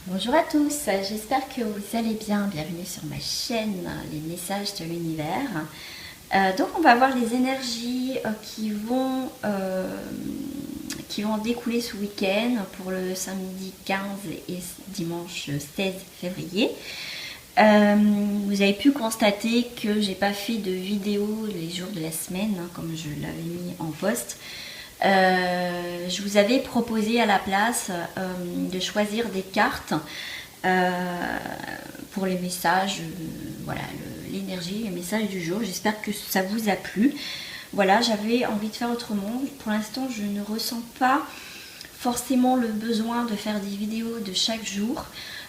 Bonjour à tous, j'espère que vous allez bien. Bienvenue sur ma chaîne Les Messages de l'Univers. Donc on va voir les énergies qui vont découler ce week-end pour le samedi 15 et dimanche 16 février. Vous avez pu constater que j'ai pas fait de vidéo les jours de la semaine, comme je l'avais mis en post. Je vous avais proposé à la place de choisir des cartes pour les messages, voilà, l'énergie, les messages du jour. J'espère que ça vous a plu. Voilà, j'avais envie de faire autrement. Pour l'instant, je ne ressens pas forcément le besoin de faire des vidéos de chaque jour.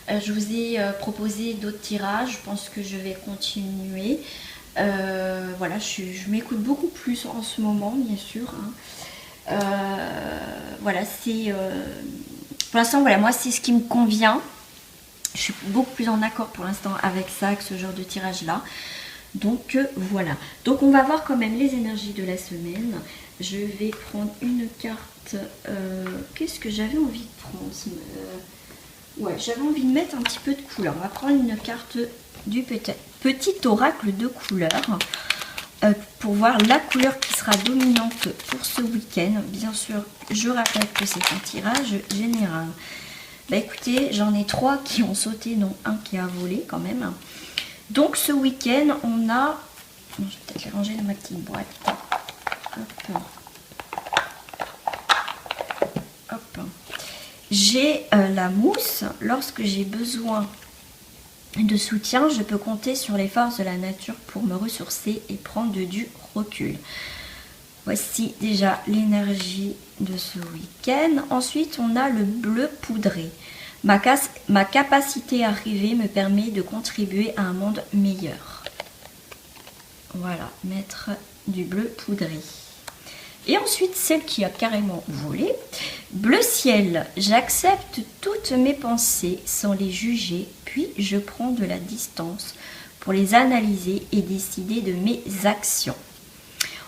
Je vous ai proposé d'autres tirages. Je pense que je vais continuer. Voilà, je m'écoute beaucoup plus en ce moment, bien sûr, hein. Voilà, c'est pour l'instant, voilà, moi c'est ce qui me convient. Je suis beaucoup plus en accord pour l'instant avec ça, que ce genre de tirage là. Donc voilà, donc on va voir quand même les énergies de la semaine. Je vais prendre une carte. Qu'est-ce que j'avais envie de prendre? Ouais, j'avais envie de mettre un petit peu de couleur. On va prendre une carte du petit oracle de couleur. Pour voir la couleur qui sera dominante pour ce week-end. Bien sûr, je rappelle que c'est un tirage général. Bah écoutez, j'en ai 3 qui ont sauté, dont un qui a volé quand même. Donc ce week-end, on a... Je vais peut-être les ranger dans ma petite boîte. Hop. Hop. J'ai la mousse. Lorsque j'ai besoin de soutien, je peux compter sur les forces de la nature pour me ressourcer et prendre du recul. Voici déjà l'énergie de ce week-end. Ensuite, on a le bleu poudré. Ma capacité à rêver me permet de contribuer à un monde meilleur. Voilà, mettre du bleu poudré. Et ensuite, celle qui a carrément volé. Bleu ciel, j'accepte toutes mes pensées sans les juger, puis je prends de la distance pour les analyser et décider de mes actions.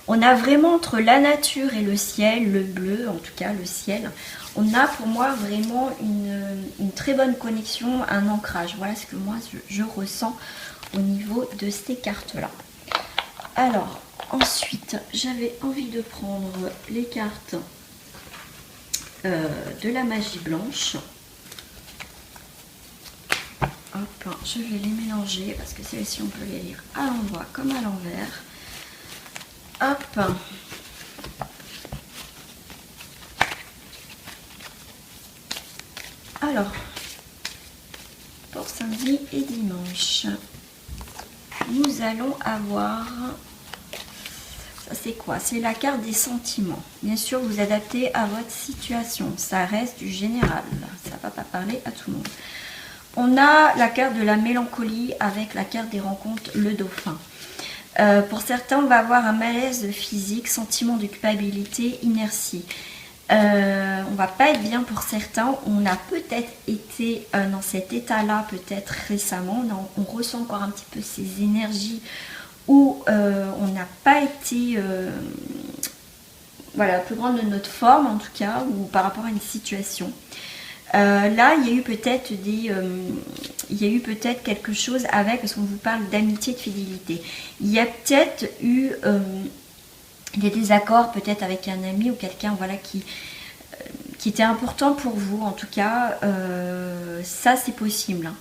On a vraiment entre la nature et le ciel, le bleu, en tout cas le ciel, on a pour moi vraiment une très bonne connexion, un ancrage. Voilà ce que moi je ressens au niveau de ces cartes-là. Alors, ensuite, j'avais envie de prendre les cartes de la magie blanche. Hop, je vais les mélanger parce que celles-ci, on peut les lire à l'endroit comme à l'envers. Hop. Alors, pour samedi et dimanche, nous allons avoir... Ça c'est quoi? C'est la carte des sentiments. Bien sûr, vous adaptez à votre situation. Ça reste du général. Ça ne va pas parler à tout le monde. On a la carte de la mélancolie avec la carte des rencontres, le dauphin. Pour certains, on va avoir un malaise physique, sentiment de culpabilité, inertie. On va pas être bien pour certains. On a peut-être été dans cet état-là, peut-être récemment. On ressent encore un petit peu ces énergies où on n'a pas été voilà, plus grande de notre forme en tout cas, ou par rapport à une situation. Là, il y a eu peut-être quelque chose avec, parce qu'on vous parle d'amitié, de fidélité. Il y a peut-être eu des désaccords peut-être avec un ami ou quelqu'un, voilà, qui était important pour vous en tout cas. Ça, c'est possible.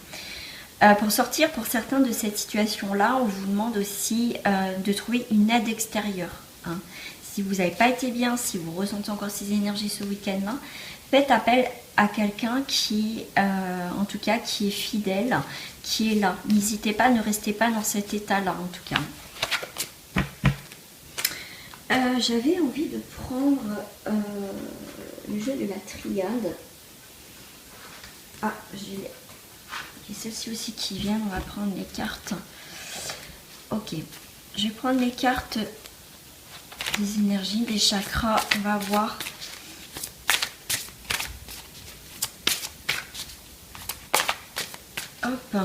Pour sortir pour certains de cette situation-là, on vous demande aussi de trouver une aide extérieure. Hein. Si vous n'avez pas été bien, si vous ressentez encore ces énergies ce week-end-là, faites appel à quelqu'un qui, en tout cas, qui est fidèle, qui est là. N'hésitez pas, ne restez pas dans cet état-là, en tout cas. J'avais envie de prendre le jeu de la triade. Ah, j'ai celle-ci aussi qui vient. On va prendre les cartes. Ok, je vais prendre les cartes des énergies, des chakras. On va voir. Hop.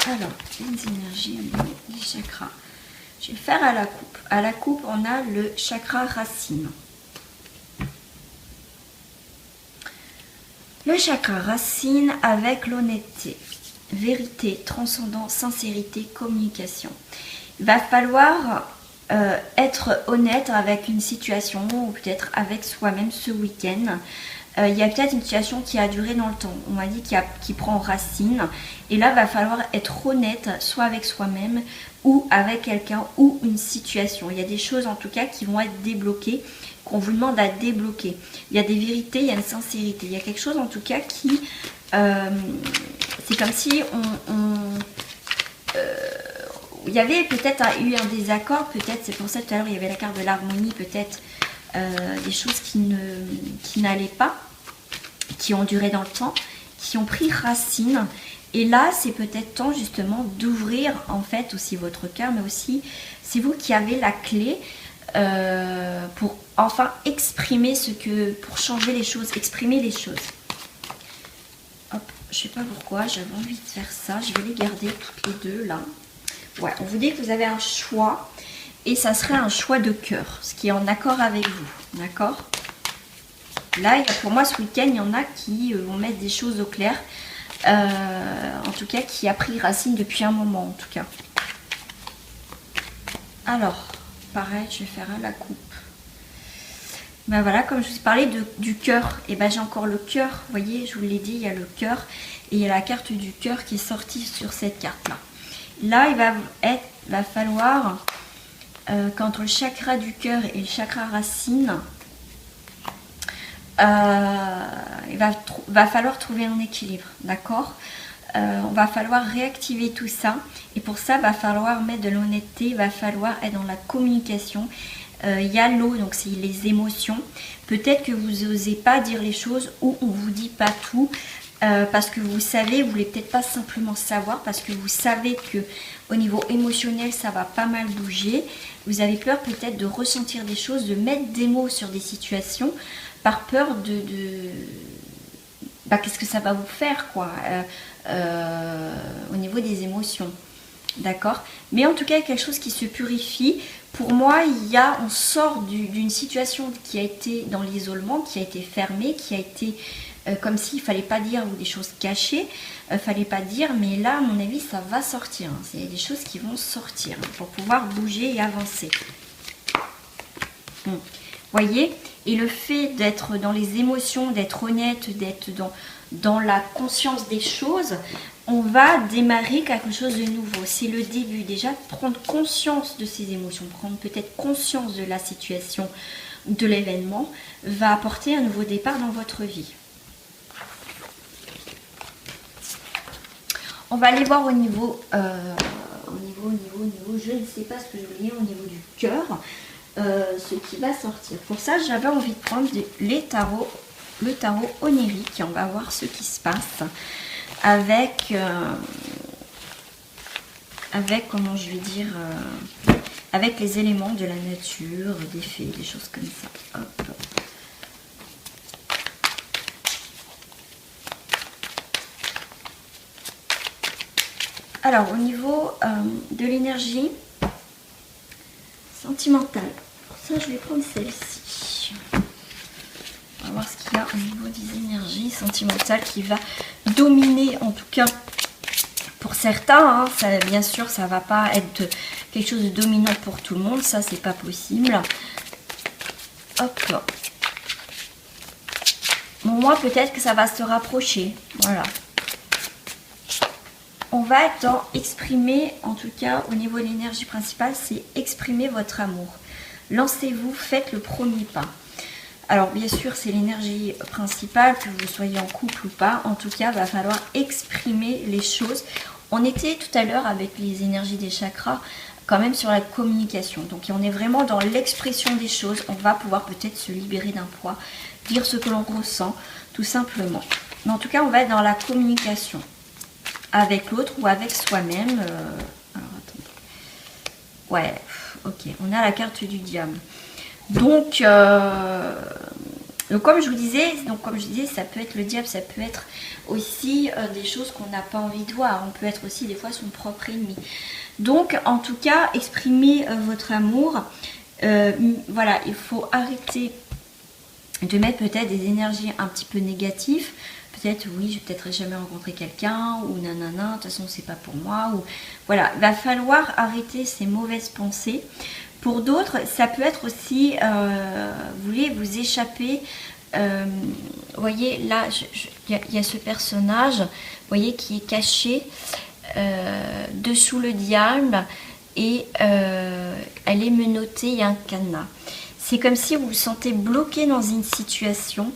Alors, les énergies, les chakras. Je vais faire à la coupe. À la coupe, on a le chakra racine. Le chakra racine avec l'honnêteté, vérité, transcendant, sincérité, communication. Il va falloir être honnête avec une situation ou peut-être avec soi-même ce week-end. Il y a peut-être une situation qui a duré dans le temps. On m'a dit qui prend racine. Et là, il va falloir être honnête, soit avec soi-même ou avec quelqu'un ou une situation. Il y a des choses en tout cas qui vont être débloquées, qu'on vous demande à débloquer. Il y a des vérités, il y a une sincérité. Il y a quelque chose en tout cas qui... c'est comme si il y avait peut-être eu un désaccord, peut-être, c'est pour ça tout à l'heure il y avait la carte de l'harmonie, peut-être des choses qui n'allaient pas, qui ont duré dans le temps, qui ont pris racine. Et là, c'est peut-être temps justement d'ouvrir en fait aussi votre cœur, mais aussi c'est vous qui avez la clé pour enfin exprimer pour changer les choses, exprimer les choses. Hop, je sais pas pourquoi, j'avais envie de faire ça, je vais les garder toutes les deux là. Ouais, on vous dit que vous avez un choix et ça serait un choix de cœur, ce qui est en accord avec vous, d'accord? Là, pour moi, ce week-end, il y en a qui vont mettre des choses au clair, en tout cas, qui a pris racine depuis un moment, en tout cas. Alors, pareil, je vais faire à la coupe. Ben voilà, comme je vous ai parlé du cœur, et ben j'ai encore le cœur, vous voyez, je vous l'ai dit, il y a le cœur et il y a la carte du cœur qui est sortie sur cette carte-là. Là, il va falloir, qu'entre le chakra du cœur et le chakra racine, il va falloir trouver un équilibre, d'accord? On va falloir réactiver tout ça. Et pour ça, il va falloir mettre de l'honnêteté, il va falloir être dans la communication. Il y a l'eau, donc c'est les émotions. Peut-être que vous n'osez pas dire les choses ou on ne vous dit pas tout. Parce que vous savez, vous voulez peut-être pas simplement savoir, parce que vous savez que au niveau émotionnel, ça va pas mal bouger. Vous avez peur peut-être de ressentir des choses, de mettre des mots sur des situations, par peur qu'est-ce que ça va vous faire, quoi, au niveau des émotions. D'accord? Mais en tout cas, il y a quelque chose qui se purifie. Pour moi, on sort d'une situation qui a été dans l'isolement, qui a été fermée, qui a été comme s'il ne fallait pas dire, ou des choses cachées, fallait pas dire, mais là, à mon avis, ça va sortir. Hein. C'est des choses qui vont sortir pour pouvoir bouger et avancer. Voyez? Et le fait d'être dans les émotions, d'être honnête, d'être dans la conscience des choses, on va démarrer quelque chose de nouveau. C'est le début. Déjà, prendre conscience de ces émotions, prendre peut-être conscience de la situation, de l'événement, va apporter un nouveau départ dans votre vie. On va aller voir au niveau, je ne sais pas ce que je voulais dire, au niveau du cœur, ce qui va sortir. Pour ça, j'avais envie de prendre le tarot onirique. On va voir ce qui se passe avec comment je vais dire, avec les éléments de la nature, des fées, des choses comme ça. Hop. Alors, au niveau de l'énergie sentimentale, pour ça, je vais prendre celle-ci. On va voir ce qu'il y a au niveau des énergies sentimentales qui va dominer, en tout cas, pour certains. Hein, ça, bien sûr, ça ne va pas être quelque chose de dominant pour tout le monde. Ça, c'est pas possible. Hop. Bon, moi, peut-être que ça va se rapprocher. Voilà. On va être dans exprimer, en tout cas au niveau de l'énergie principale, c'est exprimer votre amour. Lancez-vous, faites le premier pas. Alors bien sûr, c'est l'énergie principale, que vous soyez en couple ou pas. En tout cas, il va falloir exprimer les choses. On était tout à l'heure avec les énergies des chakras, quand même sur la communication. Donc on est vraiment dans l'expression des choses. On va pouvoir peut-être se libérer d'un poids, dire ce que l'on ressent, tout simplement. Mais en tout cas, on va être dans la communication. Avec l'autre ou avec soi-même. Alors attendez. Ouais, ok. On a la carte du diable. Donc comme je vous disais, ça peut être le diable, ça peut être aussi des choses qu'on n'a pas envie de voir. On peut être aussi des fois son propre ennemi. Donc en tout cas, exprimez votre amour. Voilà, il faut arrêter de mettre peut-être des énergies un petit peu négatives. peut-être, oui, je vais peut-être jamais rencontrer quelqu'un, ou nanana, de toute façon, c'est pas pour moi, ou voilà, il va falloir arrêter ces mauvaises pensées. Pour d'autres, ça peut être aussi, vous voulez vous échapper. Vous voyez, là, il y a ce personnage, vous voyez, qui est caché dessous le diable, et elle est menottée, il y a un cadenas. C'est comme si vous vous sentez bloqué dans une situation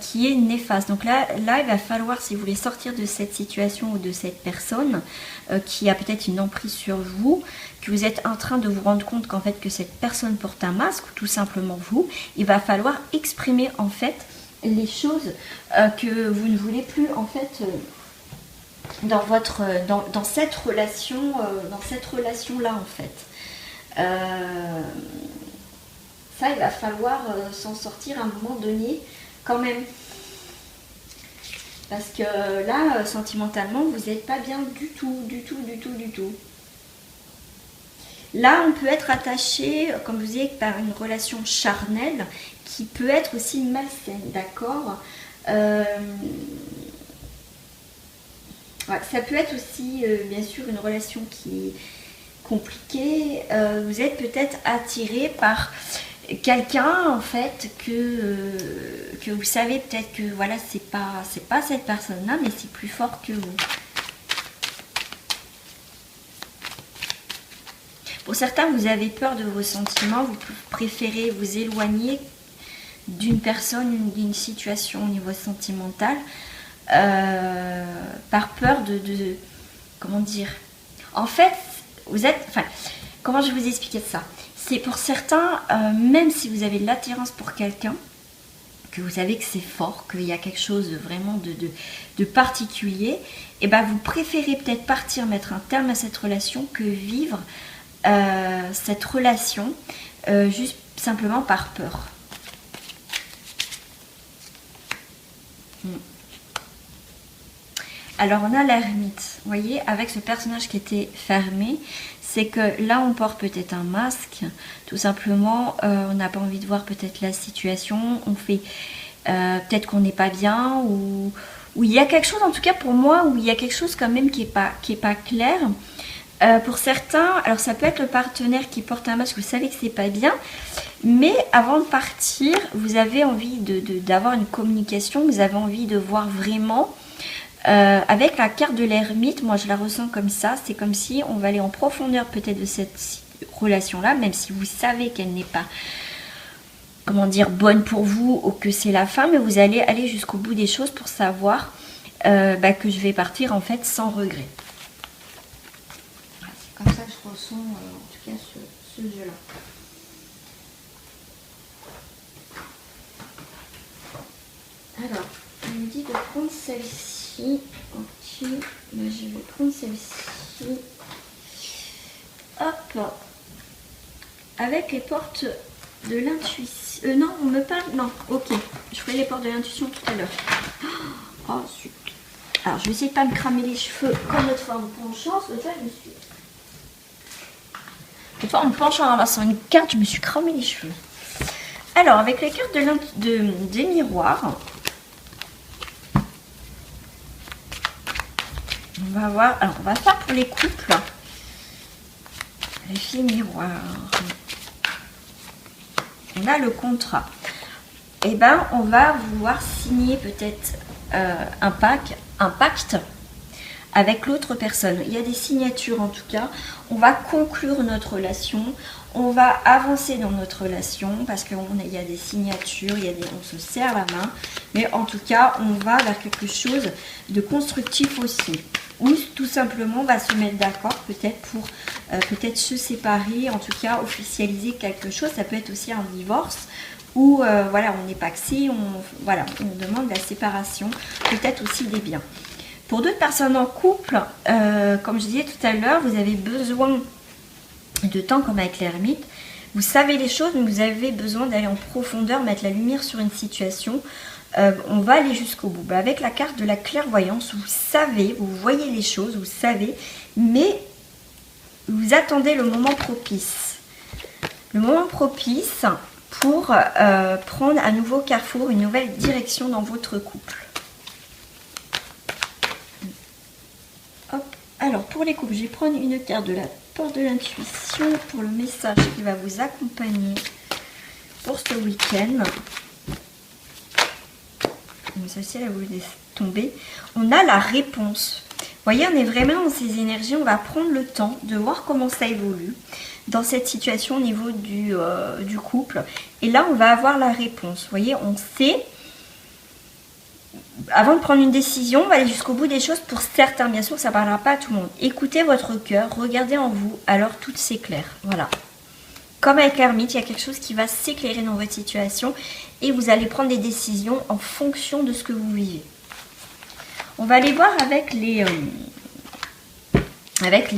qui est néfaste. Donc là, il va falloir, si vous voulez sortir de cette situation ou de cette personne qui a peut-être une emprise sur vous, que vous êtes en train de vous rendre compte qu'en fait que cette personne porte un masque, ou tout simplement vous, il va falloir exprimer en fait les choses que vous ne voulez plus en fait dans cette relation là en fait. Ça, il va falloir s'en sortir à un moment donné quand même. Parce que là, sentimentalement, vous n'êtes pas bien du tout. Là, on peut être attaché, comme vous dites, par une relation charnelle qui peut être aussi malsaine, d'accord. Ouais, ça peut être aussi, bien sûr, une relation qui est compliquée. Vous êtes peut-être attiré par quelqu'un en fait que vous savez peut-être que voilà, c'est pas cette personne-là, mais c'est plus fort que vous. Pour certains, vous avez peur de vos sentiments, vous préférez vous éloigner d'une personne, d'une situation au niveau sentimental, par peur de comment dire. En fait, vous êtes, enfin, comment je vais vous expliquer ça? C'est pour certains, même si vous avez de l'attirance pour quelqu'un, que vous savez que c'est fort, qu'il y a quelque chose de vraiment de particulier, et ben vous préférez peut-être partir, mettre un terme à cette relation, que vivre cette relation juste simplement par peur. Alors on a l'ermite, vous voyez, avec ce personnage qui était fermé, c'est que là on porte peut-être un masque, tout simplement, on n'a pas envie de voir peut-être la situation, on fait peut-être qu'on n'est pas bien, ou il y a quelque chose, en tout cas pour moi, où il y a quelque chose quand même qui est pas clair. Pour certains, alors ça peut être le partenaire qui porte un masque, vous savez que c'est pas bien, mais avant de partir, vous avez envie d'avoir une communication, vous avez envie de voir vraiment. Avec la carte de l'ermite, moi je la ressens comme ça, c'est comme si on va aller en profondeur peut-être de cette relation-là, même si vous savez qu'elle n'est pas, comment dire, bonne pour vous ou que c'est la fin, mais vous allez aller jusqu'au bout des choses pour savoir que je vais partir en fait sans regret. C'est comme ça que je ressens en tout cas ce jeu-là. Alors, on me dit de prendre celle-ci. Ok, ben, je vais prendre celle-ci. Hop, avec les portes de l'intuition. Non, on me parle. Non, ok. Je ferai les portes de l'intuition tout à l'heure. Oh, super. Alors, je vais essayer de pas me cramer les cheveux comme l'autre fois en me penchant. Parce que ça, je me suis. L'autre fois en me penchant en ramassant une carte, je me suis cramé les cheveux. Alors, avec les cartes des miroirs. On va voir, alors on va faire pour les couples, les filles miroirs. On a le contrat. Et ben on va vouloir signer peut-être un pacte avec l'autre personne. Il y a des signatures en tout cas. On va conclure notre relation. On va avancer dans notre relation parce qu'il y a des signatures, on se serre la main. Mais en tout cas, on va vers quelque chose de constructif aussi. Ou tout simplement, on va se mettre d'accord peut-être pour peut-être se séparer, en tout cas officialiser quelque chose. Ça peut être aussi un divorce ou voilà, on est pacsé, on demande la séparation, peut-être aussi des biens. Pour d'autres personnes en couple, comme je disais tout à l'heure, vous avez besoin de temps comme avec l'ermite. Vous savez les choses, mais vous avez besoin d'aller en profondeur, mettre la lumière sur une situation. On va aller jusqu'au bout. Avec la carte de la clairvoyance, vous savez, vous voyez les choses, vous savez, mais vous attendez le moment propice. Le moment propice pour prendre un nouveau carrefour, une nouvelle direction dans votre couple. Alors, pour les couples, je vais prendre une carte de la porte de l'intuition pour le message qui va vous accompagner pour ce week-end. Celle-ci, elle a voulu tomber. On a la réponse. Vous voyez, on est vraiment dans ces énergies. On va prendre le temps de voir comment ça évolue dans cette situation au niveau du couple. Et là, on va avoir la réponse. Vous voyez, on sait... Avant de prendre une décision, on va aller jusqu'au bout des choses pour certains. Bien sûr, ça ne parlera pas à tout le monde. Écoutez votre cœur, regardez en vous, alors tout s'éclaire. Voilà. Comme avec l'ermite, il y a quelque chose qui va s'éclairer dans votre situation et vous allez prendre des décisions en fonction de ce que vous vivez. On va aller voir avec les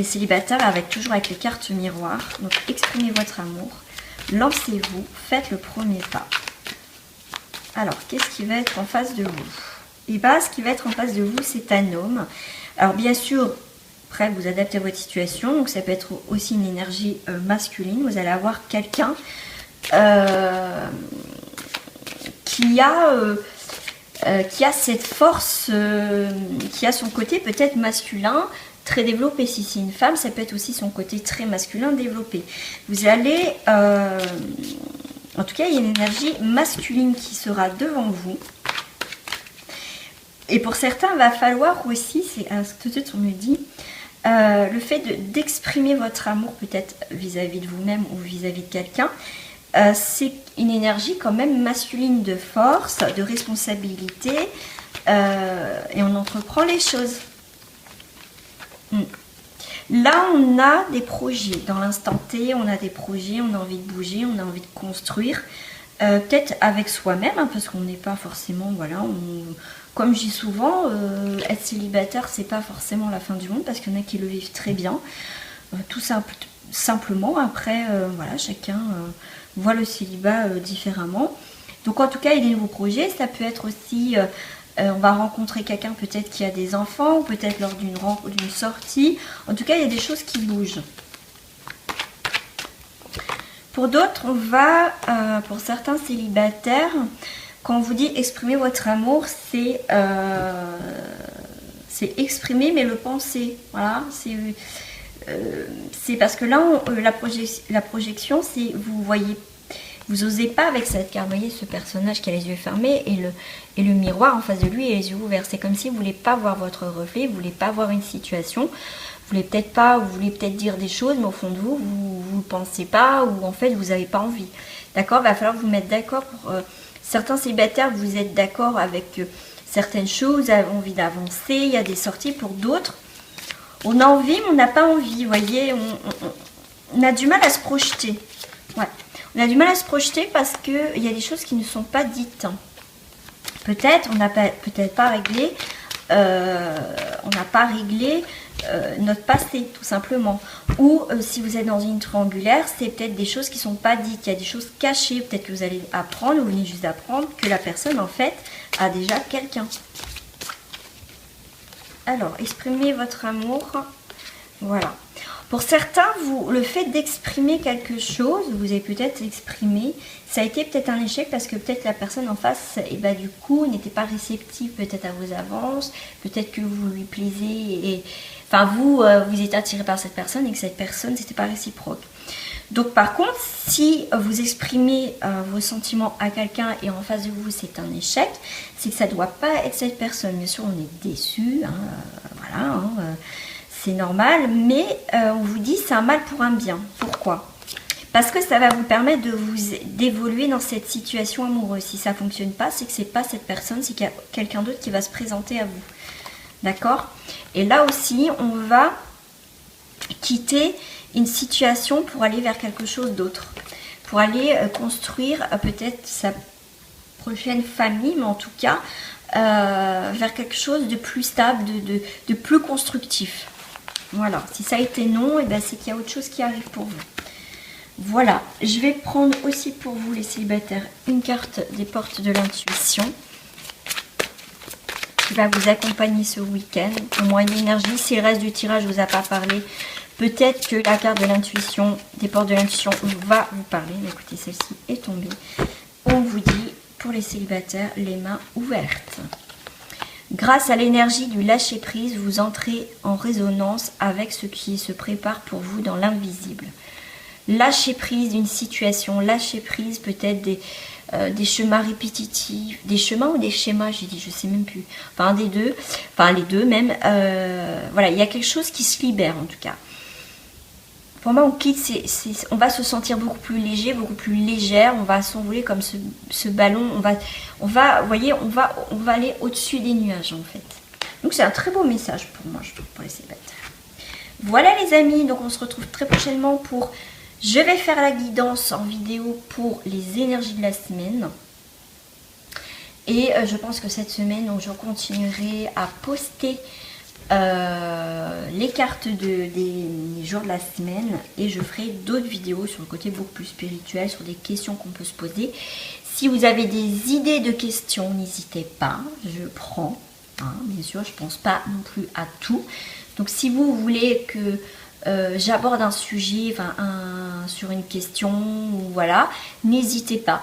célibataires, toujours avec les cartes miroirs. Donc, exprimez votre amour, lancez-vous, faites le premier pas. Alors, qu'est-ce qui va être en face de vous? Et bien, ce qui va être en face de vous, c'est un homme. Alors, bien sûr, après, vous adaptez à votre situation. Donc, ça peut être aussi une énergie masculine. Vous allez avoir quelqu'un qui a cette force, qui a son côté peut-être masculin, très développé. Si c'est une femme, ça peut être aussi son côté très masculin développé. Vous allez... en tout cas, il y a une énergie masculine qui sera devant vous. Et pour certains, il va falloir aussi, tout de suite on me dit, le fait d'exprimer votre amour peut-être vis-à-vis de vous-même ou vis-à-vis de quelqu'un, c'est une énergie quand même masculine de force, de responsabilité, et on entreprend les choses. Là, on a des projets. Dans l'instant T, on a des projets, on a envie de bouger, on a envie de construire. Peut-être avec soi-même, hein, parce qu'on n'est pas forcément... Voilà, comme je dis souvent, être célibataire, c'est pas forcément la fin du monde, parce qu'il y en a qui le vivent très bien. Tout simplement, après, voilà, chacun voit le célibat différemment. Donc, en tout cas, il y a des nouveaux projets. Ça peut être aussi... on va rencontrer quelqu'un peut-être qui a des enfants, ou peut-être lors d'une sortie. En tout cas, il y a des choses qui bougent. Pour d'autres, on va, pour certains célibataires, quand on vous dit exprimer votre amour, c'est exprimer mais le penser. Voilà, c'est parce que là, la projection, c'est vous voyez. Vous n'osez pas avec cette carte, vous voyez ce personnage qui a les yeux fermés et le miroir en face de lui et les yeux ouverts. C'est comme si vous ne voulez pas voir votre reflet, vous ne voulez pas voir une situation, vous voulez peut-être dire des choses, mais au fond de vous, vous ne pensez pas ou en fait vous n'avez pas envie. D'accord? Il va falloir vous mettre d'accord. Pour certains célibataires, vous êtes d'accord avec certaines choses, vous avez envie d'avancer, il y a des sorties. Pour d'autres, on a envie, mais on n'a pas envie. Vous voyez, on a du mal à se projeter. Ouais. On a du mal à se projeter parce qu'il y a des choses qui ne sont pas dites. Peut-être, on n'a peut-être pas réglé, notre passé, tout simplement. Ou si vous êtes dans une triangulaire, c'est peut-être des choses qui ne sont pas dites. Il y a des choses cachées, peut-être que vous allez apprendre, ou vous venez juste d'apprendre que la personne, en fait, a déjà quelqu'un. Alors, exprimez votre amour. Voilà. Pour certains, le fait d'exprimer quelque chose, vous avez peut-être exprimé, ça a été peut-être un échec parce que peut-être la personne en face, du coup, n'était pas réceptive peut-être à vos avances, peut-être que vous lui plaisez, et enfin vous êtes attiré par cette personne et que cette personne, c'était pas réciproque. Donc par contre, si vous exprimez vos sentiments à quelqu'un et en face de vous, c'est un échec, c'est que ça ne doit pas être cette personne. Bien sûr, on est déçu, voilà, c'est normal, mais on vous dit c'est un mal pour un bien. Pourquoi? Parce que ça va vous permettre d'évoluer dans cette situation amoureuse. Si ça ne fonctionne pas, c'est que ce n'est pas cette personne, c'est qu'il y a quelqu'un d'autre qui va se présenter à vous. D'accord? Et là aussi, on va quitter une situation pour aller vers quelque chose d'autre. Pour aller construire peut-être sa prochaine famille, mais en tout cas, vers quelque chose de plus stable, de plus constructif. Voilà, si ça a été non, c'est qu'il y a autre chose qui arrive pour vous. Voilà, je vais prendre aussi pour vous les célibataires une carte des portes de l'intuition qui va vous accompagner ce week-end. Au moins une énergie, si le reste du tirage ne vous a pas parlé, peut-être que la carte de l'intuition, des portes de l'intuition va vous parler. Mais écoutez, celle-ci est tombée. On vous dit, pour les célibataires, les mains ouvertes. Grâce à l'énergie du lâcher-prise, vous entrez en résonance avec ce qui se prépare pour vous dans l'invisible. Lâcher prise d'une situation, lâcher prise peut-être des chemins répétitifs, des chemins ou des schémas, j'ai dit, je sais même plus. Enfin, des deux, enfin les deux même. Voilà, il y a quelque chose qui se libère en tout cas. Pour moi, on quitte, on va se sentir beaucoup plus léger, beaucoup plus légère. On va s'envoler comme ce ballon. Vous voyez, on va aller au-dessus des nuages en fait. Donc c'est un très beau message pour moi, je trouve, pour les célibataires. Voilà les amis, donc on se retrouve très prochainement pour... Je vais faire la guidance en vidéo pour les énergies de la semaine. Et je pense que cette semaine, donc, je continuerai à poster les cartes des jours de la semaine. Et je ferai d'autres vidéos sur le côté beaucoup plus spirituel, sur des questions qu'on peut se poser. Si vous avez des idées de questions, n'hésitez pas, je prends. Hein, bien sûr, je ne pense pas non plus à tout. Donc si vous voulez que j'aborde un sujet, sur une question, voilà, n'hésitez pas.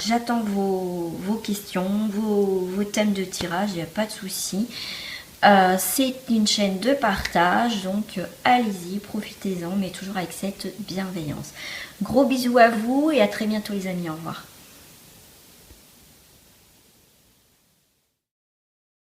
J'attends vos questions, vos thèmes de tirage, il n'y a pas de souci. C'est une chaîne de partage, donc allez-y, profitez-en, mais toujours avec cette bienveillance. Gros bisous à vous et à très bientôt les amis, au revoir.